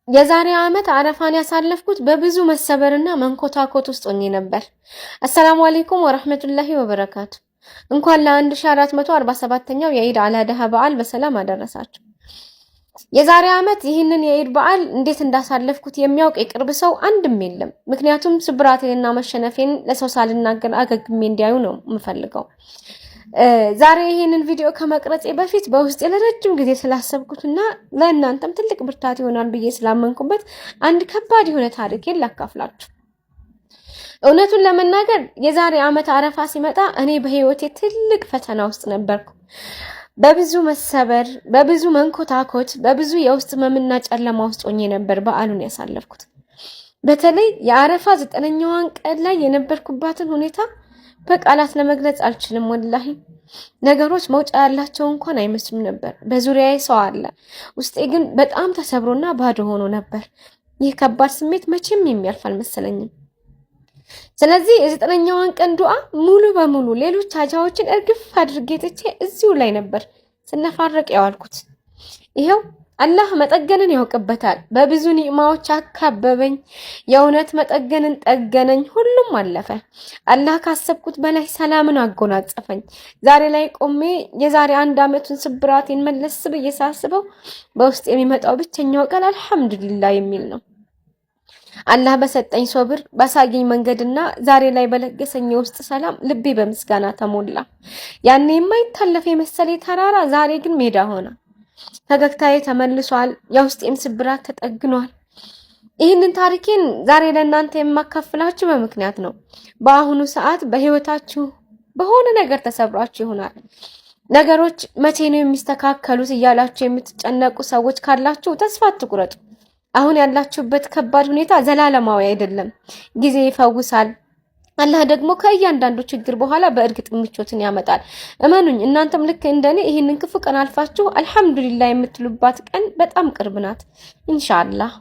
የዛሬ ዓመት አረፋን ያሳለፍኩት በብዙ መሰበርና መንኮታኮት ውስጥ ሆኜ ነበር። አሰላሙ አለይኩም ወራህመቱላሂ ወበረካቱ። እንኳን ለ1447ኛው የኢድ አልአድሃ በዓል በሰላም አደረሳችሁ። የዛሬ ዓመት ይህንን የኢድ በዓል እንዴት እንዳሳለፍኩት የሚያውቅ የቅርብ ሰው አንድም የለም። ምክንያቱም ስብራቴንና መሸነፌን ለሰው ሳልናገር አገግሜ እንዲያዩ ነው የምፈልገው። ዛሬ ይሄንን ቪዲዮ ከመቅረጼ በፊት በውስጤ ለረጅም ጊዜ ስላሰብኩትና ለእናንተም ትልቅ ብርታት ይሆናል ብዬ ስላመንኩበት አንድ ከባድ የሆነ ታሪኬን ላካፍላችሁ። እውነቱን ለመናገር የዛሬ ዓመት አረፋ ሲመጣ እኔ በህይወቴ ትልቅ ፈተና ውስጥ ነበርኩ። በብዙ መሰበር፣ በብዙ መንኮታኮት፣ በብዙ የውስጥ ህመምና ጨለማ ውስጥ ሆኜ ነበር በዓሉን ያሳለፍኩት። በተለይ የአረፋ 9ኛዋን ቀን ላይ የነበርኩባትን ሁኔታ በቃላት ለመግለጽ አልችልም። ወላሂ ነገሮች መውጫ ያላቸው እንኳን አይመስሉም ነበር። በዙሪያዬ ሰው አለ፣ ውስጤ ግን በጣም ተሰብሮና ባዶ ሆኖ ነበር። ይህ ከባድ ስሜት መቼም የሚያልፍ አልመሰለኝም። ስለዚህ የ9ኛዋን ቀን ዱዓ ሙሉ በሙሉ ሌሎች ሀጃዎችን እርግፍ አድርጌ ትቼ እዚሁ ላይ ነበር ስነፋረቅ ያዋልኩት። ይሄው አላህ መጠገንን ያውቅበታል። በብዙ ኒዕማዎች አካበበኝ። የእውነት መጠገንን ጠገነኝ። ሁሉም አለፈ። አላህ ካሰብኩት በላይ ሰላምን አጎናጸፈኝ። ዛሬ ላይ ቆሜ የዛሬ 1 ዓመቱን ስብራቴን መለስ ብዬ ሳስበው በውስጥ የሚመጣው ብቸኛው ቃል አልሐምዱሊላህ የሚል ነው። አላህ በሰጠኝ ሶብር ባሳየኝ መንገድና ዛሬ ላይ በለገሰኝ የውስጥ ሰላም ልቤ በምስጋና ተሞላ። ያኔ የማይታለፍ የመሰለ ተራራ ዛሬ ግን ሜዳ ሆነ። ፈገግታዬ ተመልሷል። የውስጤም ስብራት ተጠግኗል። ይህንን ታሪኬን ዛሬ ለእናንተ የማካፍላችሁ በምክንያት ነው። በአሁኑ ሰዓት በህይወታችሁ በሆነ ነገር ተሰብራችሁ ይሆናል። ነገሮች መቼ ነው የሚስተካከሉት እያላችሁ የምትጨነቁ ሰዎች ካላችሁ ተስፋ አትቁረጡ። አሁን ያላችሁበት ከባድ ሁኔታ ዘላለማዊ አይደለም። ጊዜ ይፈውሳል። አላህ ደግሞ ከእያንዳንዱ ችግር በኋላ በእርግጥ ምቾትን ያመጣል። እመኑኝ፣ እናንተም ልክ እንደኔ ይህንን ክፉ ቀን አልፋችሁ አልሐምዱሊላህ የምትሉባት ቀን በጣም ቅርብ ናት ኢንሻአላህ።